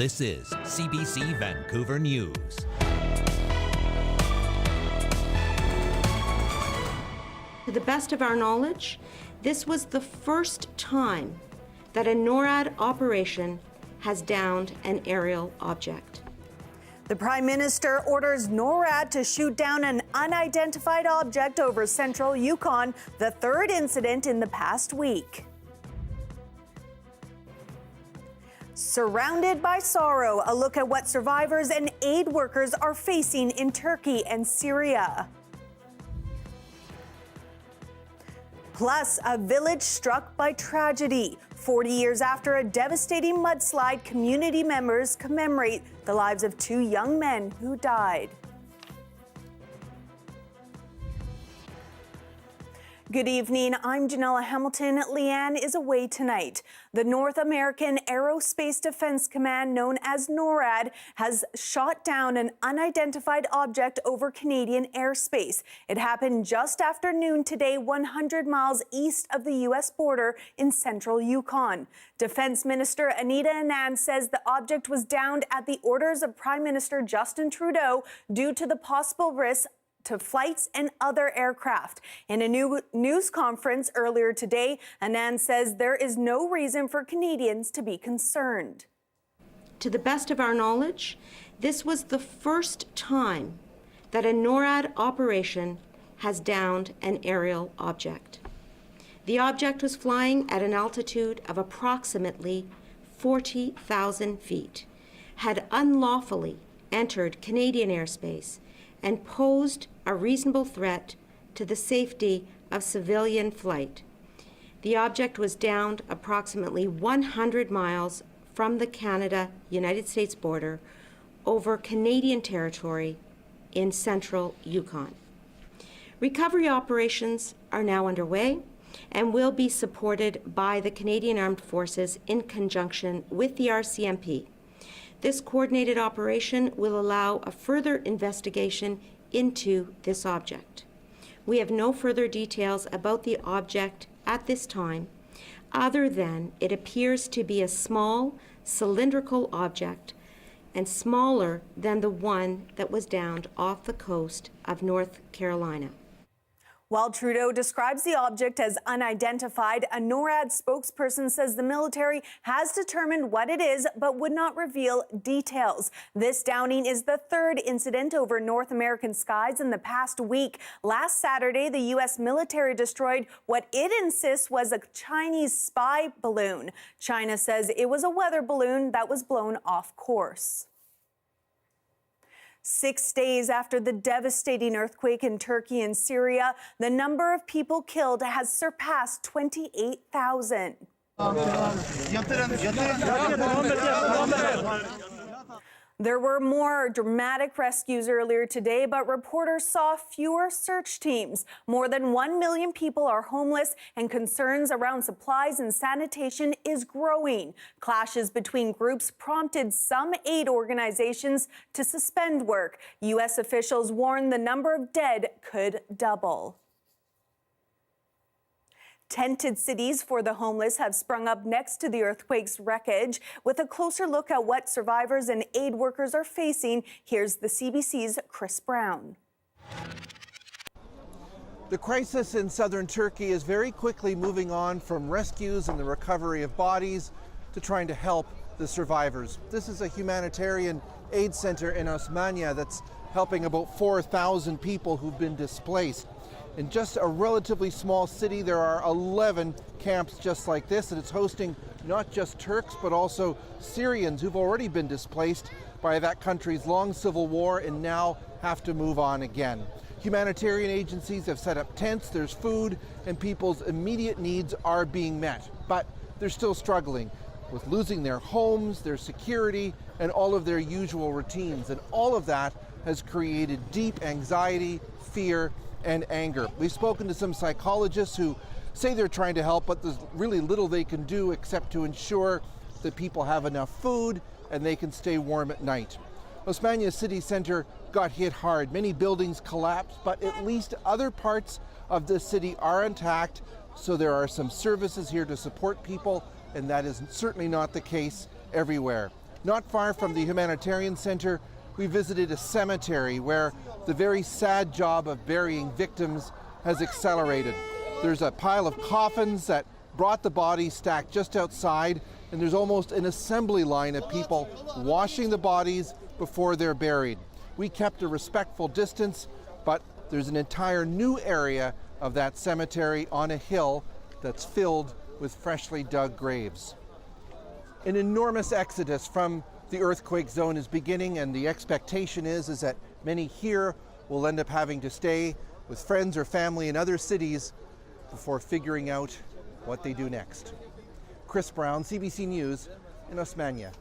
This is CBC Vancouver News. To the best of our knowledge, this was the first time that a NORAD operation has downed an aerial object. The Prime Minister orders NORAD to shoot down an unidentified object over central Yukon, the third incident in the past week. Surrounded by sorrow, a look at what survivors and aid workers are facing in Turkey and Syria. Plus, a village struck by tragedy. 40 years after a devastating mudslide, community members commemorate the lives of two young men who died. Good evening, I'm Janella Hamilton. Leanne is away tonight. The North American Aerospace Defense Command, known as NORAD, has shot down an unidentified object over Canadian airspace. It happened just after noon today, 100 miles east of the U.S. border in central Yukon. Defense Minister Anita Anand says the object was downed at the orders of Prime Minister Justin Trudeau due to the possible risk to flights and other aircraft. In a new news conference earlier today, Anand says there is no reason for Canadians to be concerned. To the best of our knowledge, this was the first time that a NORAD operation has downed an aerial object. The object was flying at an altitude of approximately 40,000 feet, had unlawfully entered Canadian airspace, and posed a reasonable threat to the safety of civilian flight. The object was downed approximately 100 miles from the Canada-United States border over Canadian territory in central Yukon. Recovery operations are now underway and will be supported by the Canadian Armed Forces in conjunction with the RCMP. This coordinated operation will allow a further investigation into this object. We have no further details about the object at this time, other than it appears to be a small cylindrical object and smaller than the one that was downed off the coast of North Carolina. While Trudeau describes the object as unidentified, a NORAD spokesperson says the military has determined what it is but would not reveal details. This downing is the third incident over North American skies in the past week. Last Saturday, the U.S. military destroyed what it insists was a Chinese spy balloon. China says it was a weather balloon that was blown off course. 6 days after the devastating earthquake in Turkey and Syria, the number of people killed has surpassed 28,000. There were more dramatic rescues earlier today, but reporters saw fewer search teams. More than 1 million people are homeless, and concerns around supplies and sanitation is growing. Clashes between groups prompted some aid organizations to suspend work. U.S. officials warn the number of dead could double. Tented cities for the homeless have sprung up next to the earthquake's wreckage. With a closer look at what survivors and aid workers are facing, here's the CBC's Chris Brown. The crisis in southern Turkey is very quickly moving on from rescues and the recovery of bodies to trying to help the survivors. This is a humanitarian aid center in Osmania that's helping about 4,000 people who've been displaced. In just a relatively small city, there are 11 camps just like this, and it's hosting not just Turks, but also Syrians who've already been displaced by that country's long civil war and now have to move on again. Humanitarian agencies have set up tents, there's food, and people's immediate needs are being met. But they're still struggling with losing their homes, their security, and all of their usual routines. And all of that has created deep anxiety, fear, and anger. We've spoken to some psychologists who say they're trying to help, but there's really little they can do except to ensure that people have enough food and they can stay warm at night. Osmania city center got hit hard. Many buildings collapsed, but at least other parts of the city are intact, so there are some services here to support people, and that is certainly not the case everywhere. Not far from the humanitarian center, we visited a cemetery where the very sad job of burying victims has accelerated. There's a pile of coffins that brought the bodies stacked just outside, and there's almost an assembly line of people washing the bodies before they're buried. We kept a respectful distance, but there's an entire new area of that cemetery on a hill that's filled with freshly dug graves. An enormous exodus from the earthquake zone is beginning, and the expectation is that many here will end up having to stay with friends or family in other cities before figuring out what they do next. Chris Brown, CBC News in Osmania.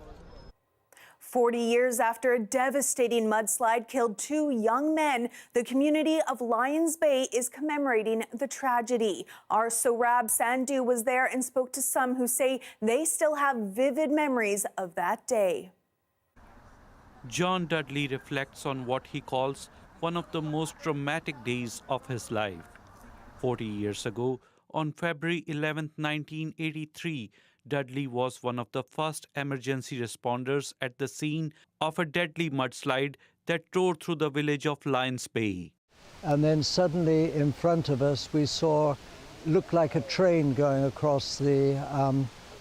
40 years after a devastating mudslide killed 2 young men, the community of Lions Bay is commemorating the tragedy. Our Sohrab Sandhu was there and spoke to some who say they still have vivid memories of that day. John Dudley reflects on what he calls one of the most traumatic days of his life. 40 years ago, on February 11, 1983, Dudley was one of the first emergency responders at the scene of a deadly mudslide that tore through the village of Lions Bay. And then suddenly in front of us we saw, looked like a train going across the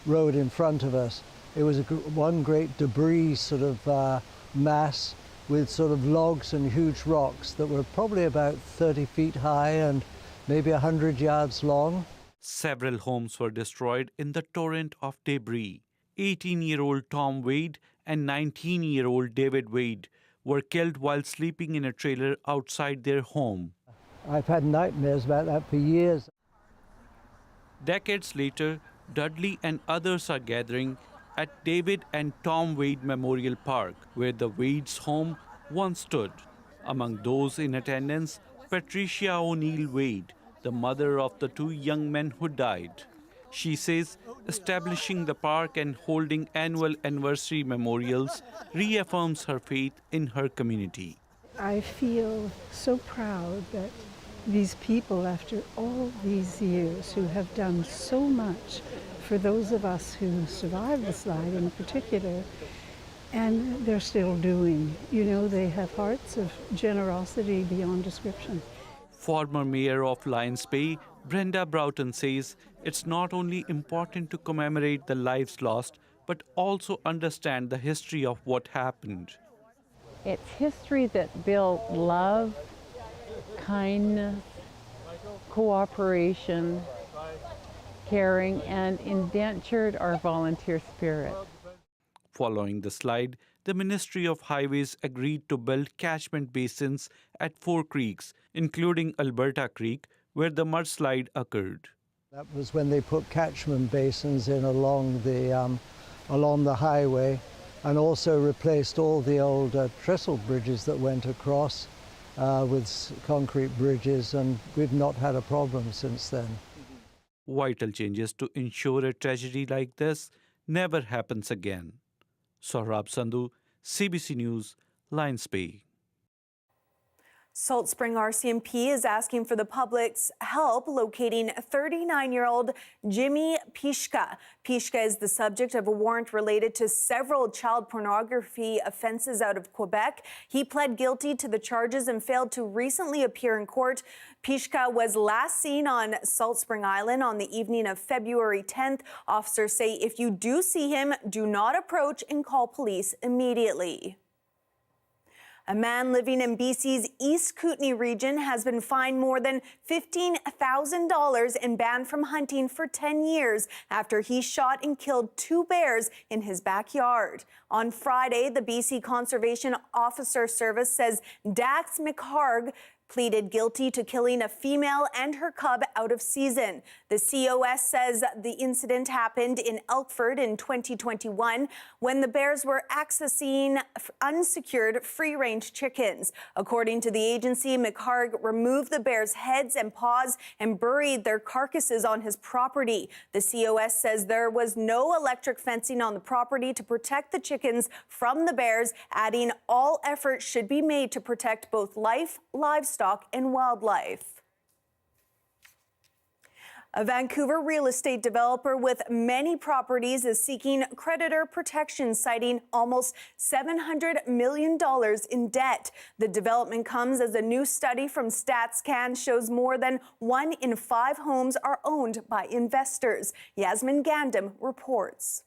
road in front of us. It was one great debris sort of mass with sort of logs and huge rocks that were probably about 30 feet high and maybe 100 yards long. Several homes were destroyed in the torrent of debris. 18-year-old Tom Wade and 19-year-old David Wade were killed while sleeping in a trailer outside their home. I've had nightmares about that for years. Decades later, Dudley and others are gathering at David and Tom Wade Memorial Park, where the Wade's home once stood. Among those in attendance, Patricia O'Neill Wade, the mother of the 2 young men who died. She says establishing the park and holding annual anniversary memorials reaffirms her faith in her community. I feel so proud that these people, after all these years, who have done so much for those of us who survived the slide in particular, and they're still doing. You know, they have hearts of generosity beyond description. Former Mayor of Lions Bay, Brenda Broughton, says it's not only important to commemorate the lives lost, but also understand the history of what happened. It's history that built love, kindness, cooperation, caring, and indentured our volunteer spirit. Following the slide, the Ministry of Highways agreed to build catchment basins at 4 creeks, including Alberta Creek, where the mudslide occurred. That was when they put catchment basins in along the highway, and also replaced all the old trestle bridges that went across with concrete bridges, and we've not had a problem since then. Vital changes to ensure a tragedy like this never happens again. Sohrab Sandhu, CBC News, Lions Bay. Salt Spring RCMP is asking for the public's help locating 39-year-old Jimmy Pishka. Pishka is the subject of a warrant related to several child pornography offenses out of Quebec. He pled guilty to the charges and failed to recently appear in court. Pishka was last seen on Salt Spring Island on the evening of February 10th. Officers say if you do see him, do not approach and call police immediately. A man living in BC's East Kootenay region has been fined more than $15,000 and banned from hunting for 10 years after he shot and killed 2 bears in his backyard. On Friday, the BC Conservation Officer Service says Dax McHarg pleaded guilty to killing a female and her cub out of season. The COS says the incident happened in Elkford in 2021 when the bears were accessing unsecured free-range chickens. According to the agency, McHarg removed the bears' heads and paws and buried their carcasses on his property. The COS says there was no electric fencing on the property to protect the chickens from the bears, adding all efforts should be made to protect both life, livestock, and wildlife. A Vancouver real estate developer with many properties is seeking creditor protection, citing almost $700 million in debt. The development comes as a new study from StatsCan shows more than 1 in 5 homes are owned by investors. Yasmin Gandam reports.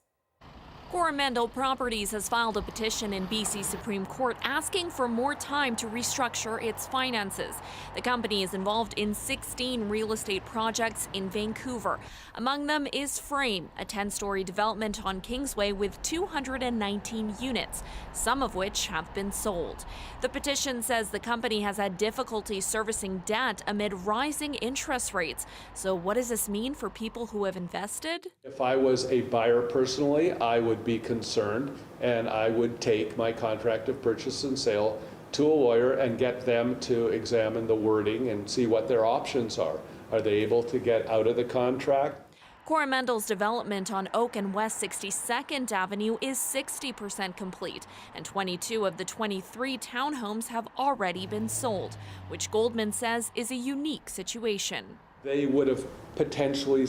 Coromandel Properties has filed a petition in BC Supreme Court asking for more time to restructure its finances. The company is involved in 16 real estate projects in Vancouver. Among them is Frame, a 10-story development on Kingsway with 219 units, some of which have been sold. The petition says the company has had difficulty servicing debt amid rising interest rates. So what does this mean for people who have invested? If I was a buyer personally, I would be concerned, and I would take my contract of purchase and sale to a lawyer and get them to examine the wording and see what their options are. Are they able to get out of the contract? Coromandel's development on Oak and West 62nd Avenue is 60% complete, and 22 of the 23 townhomes have already been sold, which Goldman says is a unique situation. They would have potentially,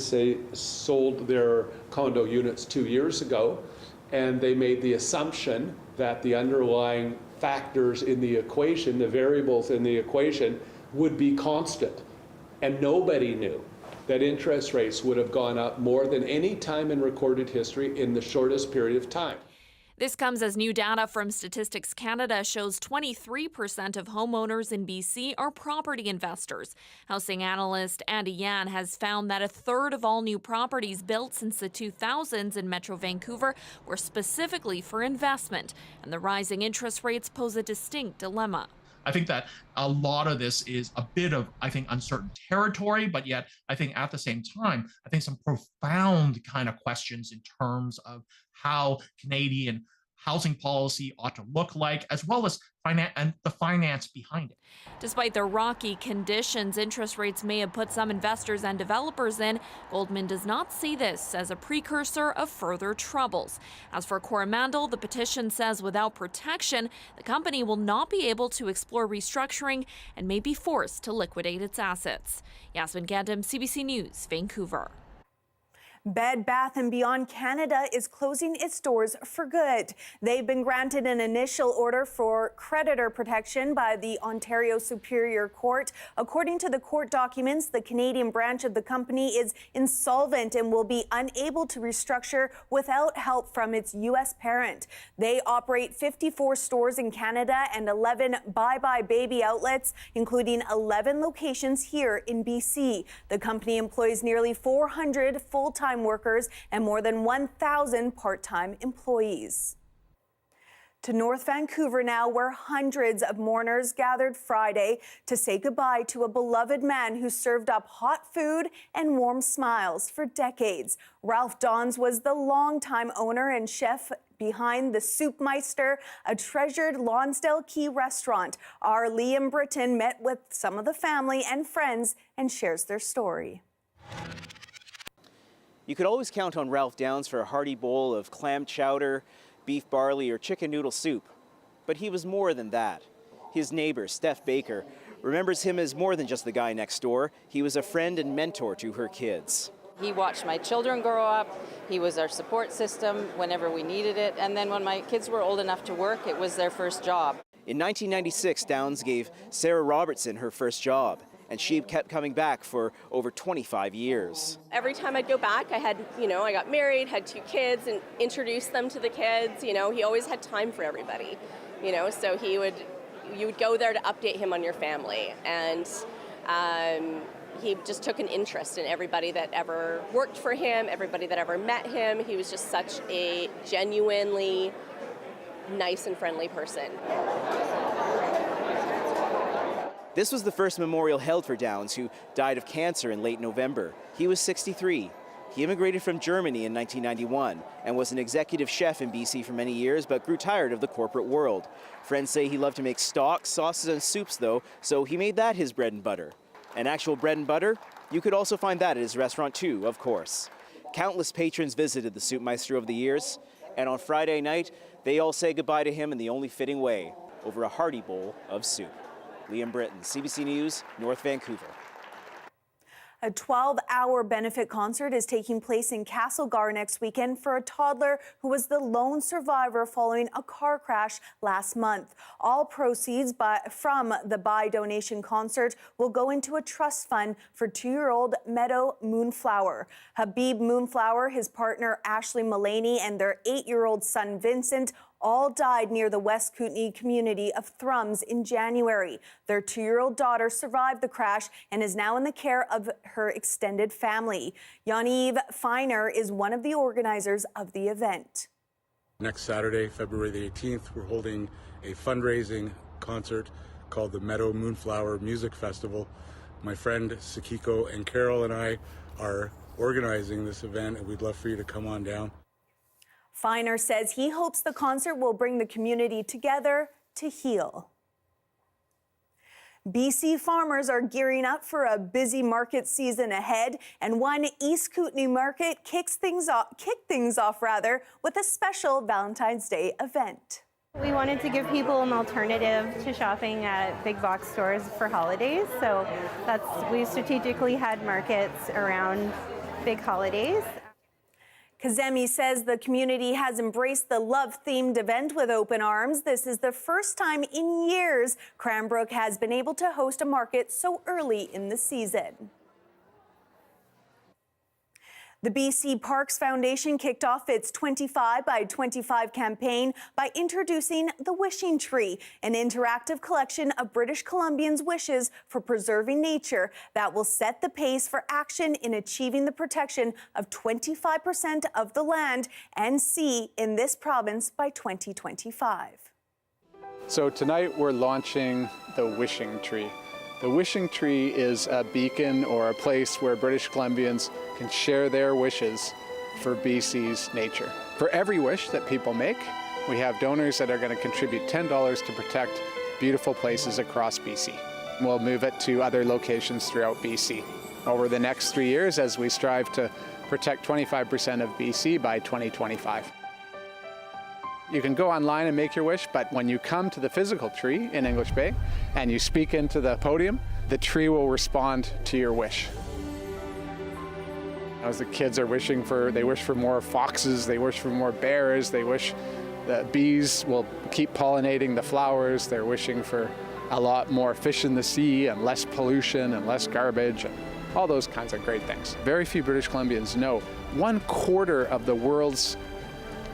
sold their condo units 2 years ago, and they made the assumption that the underlying factors in the equation, the variables in the equation, would be constant. And nobody knew that interest rates would have gone up more than any time in recorded history in the shortest period of time. This comes as new data from Statistics Canada shows 23% of homeowners in BC are property investors. Housing analyst Andy Yan has found that a third of all new properties built since the 2000s in Metro Vancouver were specifically for investment, and the rising interest rates pose a distinct dilemma. I think that a lot of this is a bit of, uncertain territory, but yet I think at the same time, some profound kind of questions in terms of how Canadian housing policy ought to look like, as well as the finance behind it. Despite the rocky conditions interest rates may have put some investors and developers in, Goldman does not see this as a precursor of further troubles. As for Coromandel, the petition says without protection, the company will not be able to explore restructuring and may be forced to liquidate its assets. Yasmin Gandam, CBC News, Vancouver. Bed Bath & Beyond Canada is closing its doors for good. They've been granted an initial order for creditor protection by the Ontario Superior Court. According to the court documents, the Canadian branch of the company is insolvent and will be unable to restructure without help from its U.S. parent. They operate 54 stores in Canada and 11 Bye Bye Baby outlets, including 11 locations here in BC. The company employs nearly 400 full-time workers and more than 1,000 part-time employees. To North Vancouver now, where hundreds of mourners gathered Friday to say goodbye to a beloved man who served up hot food and warm smiles for decades. Ralph Dons was the longtime owner and chef behind the Soupmeister, a treasured Lonsdale Quay restaurant. Our Liam Britton met with some of the family and friends and shares their story. You could always count on Ralph Downs for a hearty bowl of clam chowder, beef barley, or chicken noodle soup. But he was more than that. His neighbor, Steph Baker, remembers him as more than just the guy next door. He was a friend and mentor to her kids. He watched my children grow up. He was our support system whenever we needed it. And then when my kids were old enough to work, it was their first job. In 1996, Downs gave Sarah Robertson her first job, and she kept coming back for over 25 years. Every time I'd go back, I got married, had 2 kids, and introduced them to the kids. He always had time for everybody. So you would go there to update him on your family, and he just took an interest in everybody that ever worked for him, everybody that ever met him. He was just such a genuinely nice and friendly person. This was the first memorial held for Downs, who died of cancer in late November. He was 63. He immigrated from Germany in 1991 and was an executive chef in BC for many years, but grew tired of the corporate world. Friends say he loved to make stocks, sauces, and soups, though, so he made that his bread and butter. And actual bread and butter? You could also find that at his restaurant, too, of course. Countless patrons visited the Soupmeister over the years, and on Friday night, they all say goodbye to him in the only fitting way, over a hearty bowl of soup. Liam Britton, CBC News, North Vancouver. A 12-hour benefit concert is taking place in Castlegar next weekend for a toddler who was the lone survivor following a car crash last month. All proceeds from the Buy Donation concert will go into a trust fund for 2-year-old Meadow Moonflower. Habib Moonflower, his partner Ashley Mullaney, and their 8-year-old son Vincent all died near the West Kootenay community of Thrums in January. Their 2-year-old daughter survived the crash and is now in the care of her extended family. Yaniv Feiner is one of the organizers of the event. Next Saturday, February the 18th, we're holding a fundraising concert called the Meadow Moonflower Music Festival. My friend Sakiko and Carol and I are organizing this event, and we'd love for you to come on down. Feiner says he hopes the concert will bring the community together to heal. BC farmers are gearing up for a busy market season ahead, and one East Kootenay market kicked things off with a special Valentine's Day event. We wanted to give people an alternative to shopping at big box stores for holidays, so we strategically had markets around big holidays. Kazemi says the community has embraced the love-themed event with open arms. This is the first time in years Cranbrook has been able to host a market so early in the season. The BC Parks Foundation kicked off its 25 by 25 campaign by introducing the Wishing Tree, an interactive collection of British Columbians' wishes for preserving nature that will set the pace for action in achieving the protection of 25% of the land and sea in this province by 2025. So tonight we're launching the Wishing Tree. The Wishing Tree is a beacon or a place where British Columbians can share their wishes for BC's nature. For every wish that people make, we have donors that are going to contribute $10 to protect beautiful places across BC. We'll move it to other locations throughout BC over the next 3 years as we strive to protect 25% of BC by 2025. You can go online and make your wish, but when you come to the physical tree in English Bay and you speak into the podium, the tree will respond to your wish. As the kids are they wish for more foxes, they wish for more bears, they wish the bees will keep pollinating the flowers, they're wishing for a lot more fish in the sea and less pollution and less garbage and all those kinds of great things. Very few British Columbians know 1/4 of the world's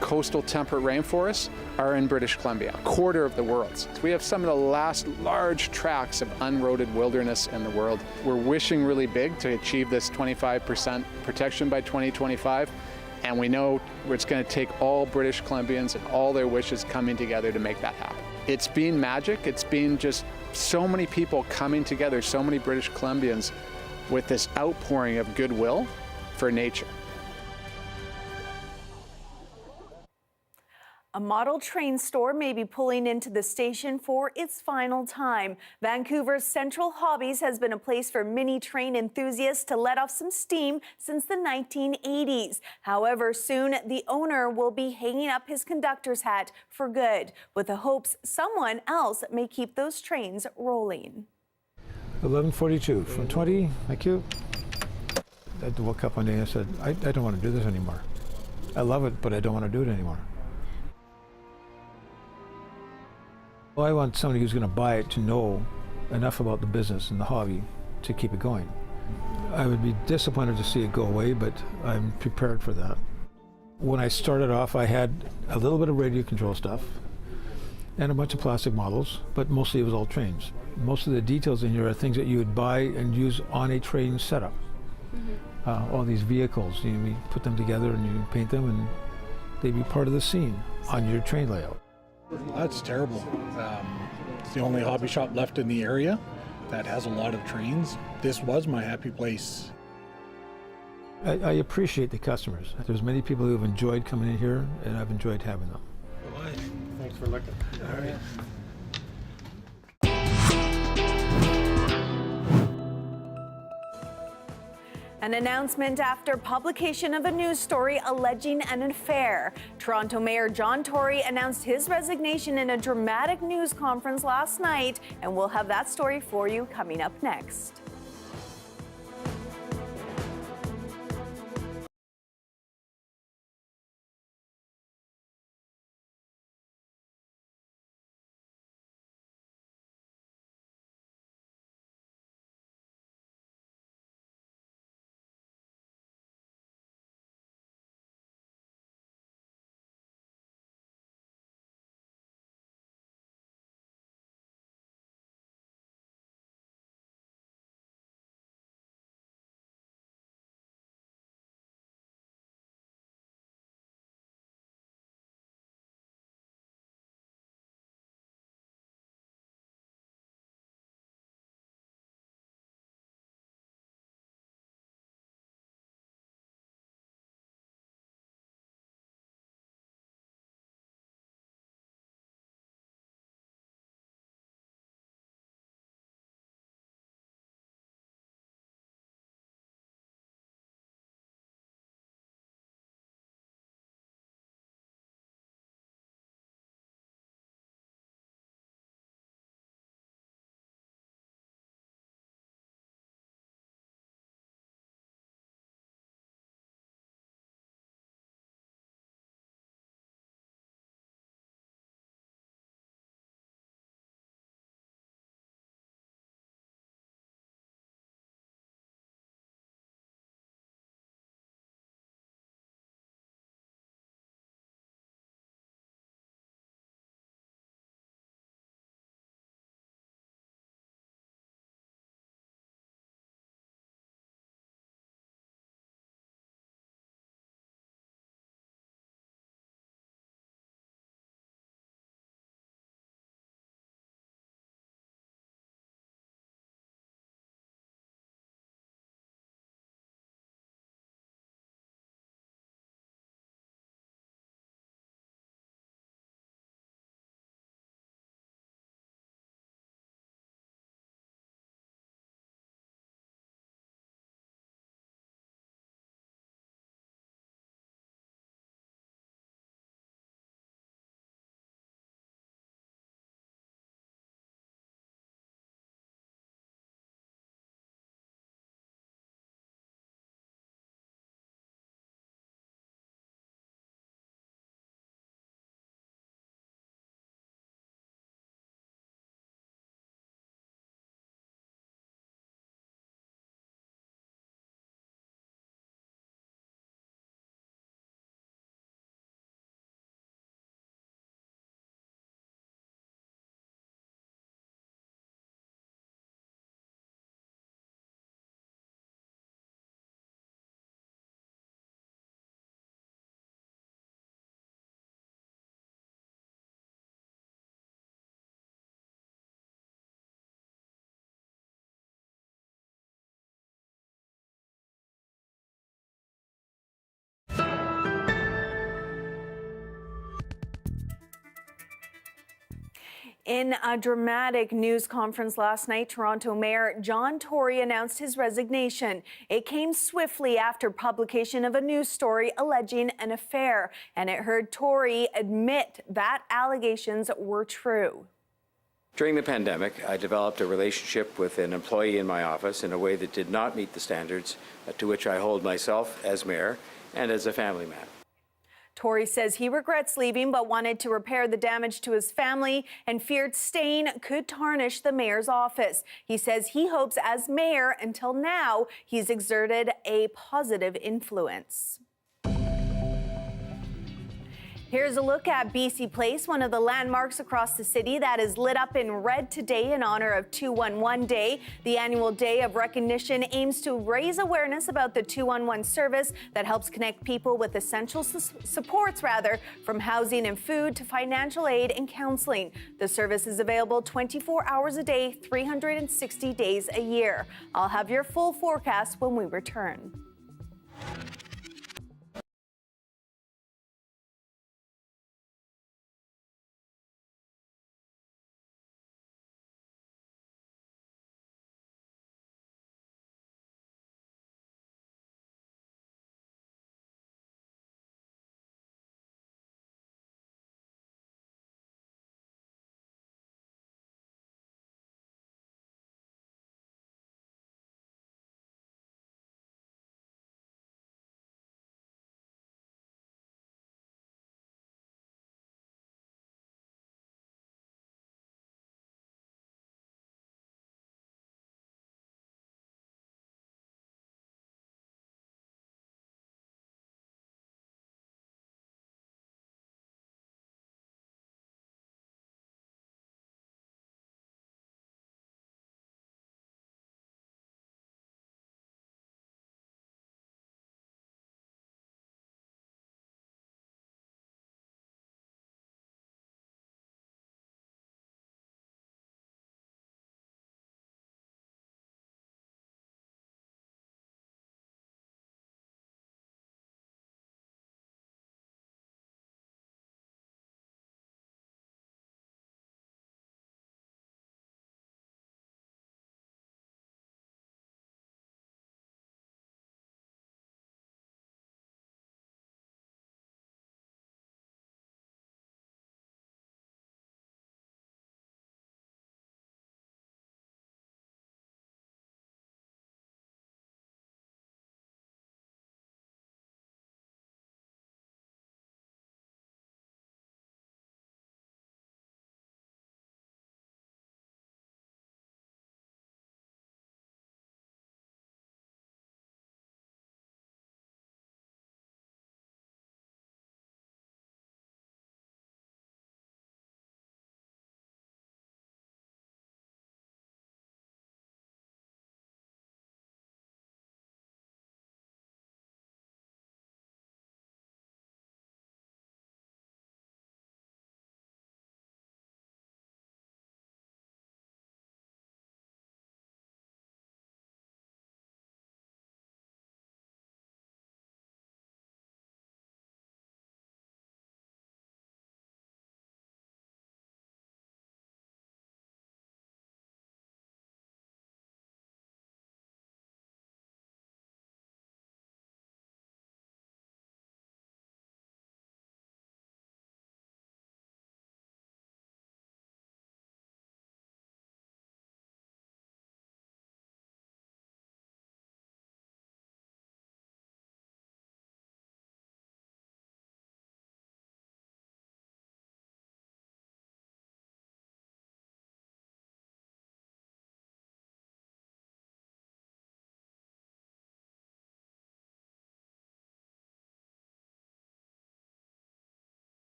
coastal temperate rainforests are in British Columbia, 1/4 of the world's. We have some of the last large tracts of unroaded wilderness in the world. We're wishing really big to achieve this 25% protection by 2025, and we know it's going to take all British Columbians and all their wishes coming together to make that happen. It's been magic. It's been just so many people coming together, so many British Columbians with this outpouring of goodwill for nature. A model train store may be pulling into the station for its final time. Vancouver's Central Hobbies has been a place for mini train enthusiasts to let off some steam since the 1980s. However, soon the owner will be hanging up his conductor's hat for good, with the hopes someone else may keep those trains rolling. 11:42 from 20, thank you. I woke up one day and I said, I don't want to do this anymore. I love it, but I don't want to do it anymore. Well, I want somebody who's going to buy it to know enough about the business and the hobby to keep it going. I would be disappointed to see it go away, but I'm prepared for that. When I started off, I had a little bit of radio control stuff and a bunch of plastic models, but mostly it was all trains. Most of the details in here are things that you would buy and use on a train setup. All these vehicles, you put them together and you paint them and they'd be part of the scene on your train layout. That's terrible. It's the only hobby shop left in the area that has a lot of trains. This was my happy place. I appreciate the customers. There's many people who have enjoyed coming in here, and I've enjoyed having them. Thanks for looking. All right. An announcement after publication of a news story alleging an affair. Toronto Mayor John Tory announced his resignation in a dramatic news conference last night, and we'll have that story for you coming up next. In a dramatic news conference last night, Toronto Mayor John Tory announced his resignation. It came swiftly after publication of a news story alleging an affair, and it heard Tory admit that allegations were true. During the pandemic, I developed a relationship with an employee in my office in a way that did not meet the standards to which I hold myself as mayor and as a family man. Tory says he regrets leaving but wanted to repair the damage to his family and feared staying could tarnish the mayor's office. He says he hopes as mayor, until now, he's exerted a positive influence. Here's a look at BC Place, one of the landmarks across the city that is lit up in red today in honor of 211 Day. The annual day of recognition aims to raise awareness about the 211 service that helps connect people with essential supports, from housing and food to financial aid and counseling. The service is available 24 hours a day, 360 days a year. I'll have your full forecast when we return.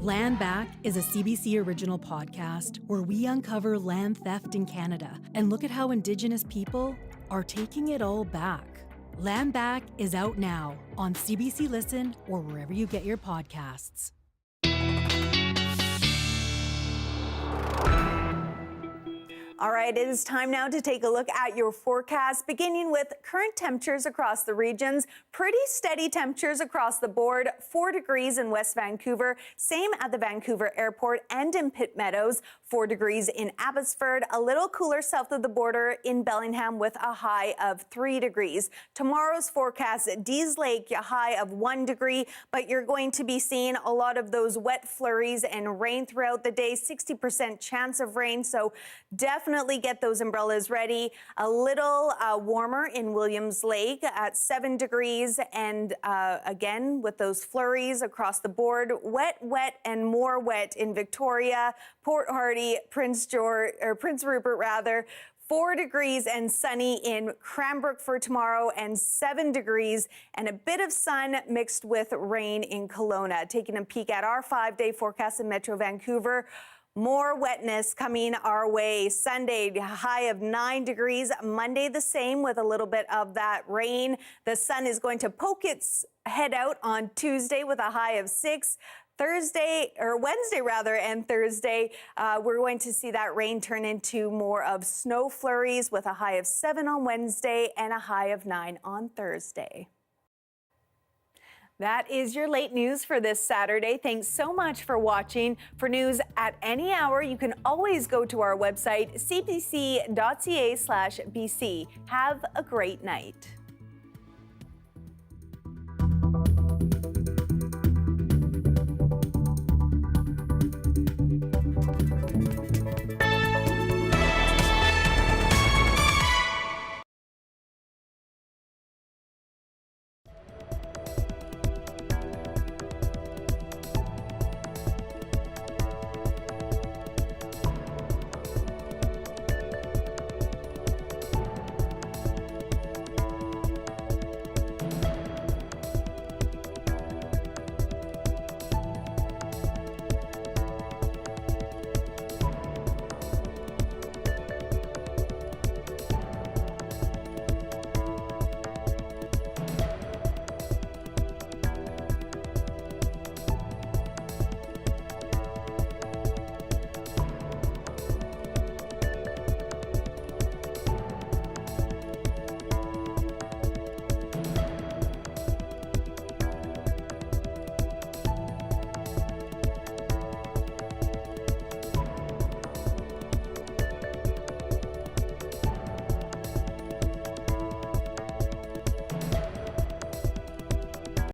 Land Back is a CBC original podcast where we uncover land theft in Canada and look at how Indigenous people are taking it all back. Land Back is out now on CBC Listen or wherever you get your podcasts. All right, it is time now to take a look at your forecast, beginning with current temperatures across the regions. Pretty steady temperatures across the board, 4 degrees in West Vancouver, same at the Vancouver Airport and in Pitt Meadows, 4 degrees in Abbotsford, a little cooler south of the border in Bellingham with a high of 3 degrees. Tomorrow's forecast at Dease Lake, a high of 1 degree, but you're going to be seeing a lot of those wet flurries and rain throughout the day, 60% chance of rain, so definitely get those umbrellas ready. A little warmer in Williams Lake at 7 degrees, and again with those flurries across the board, wet, and more wet in Victoria, Port Hardy, Prince Rupert rather. 4 degrees and sunny in Cranbrook for tomorrow, and 7 degrees and a bit of sun mixed with rain in Kelowna. Taking a peek at our 5-day forecast in Metro Vancouver. More wetness coming our way. Sunday, high of 9 degrees. Monday, the same with a little bit of that rain. The sun is going to poke its head out on Tuesday with a high of 6. Wednesday and Thursday, we're going to see that rain turn into more of snow flurries with a high of 7 on Wednesday and a high of 9 on Thursday. That is your late news for this Saturday. Thanks so much for watching. For news at any hour, you can always go to our website, cbc.ca/bc. Have a great night.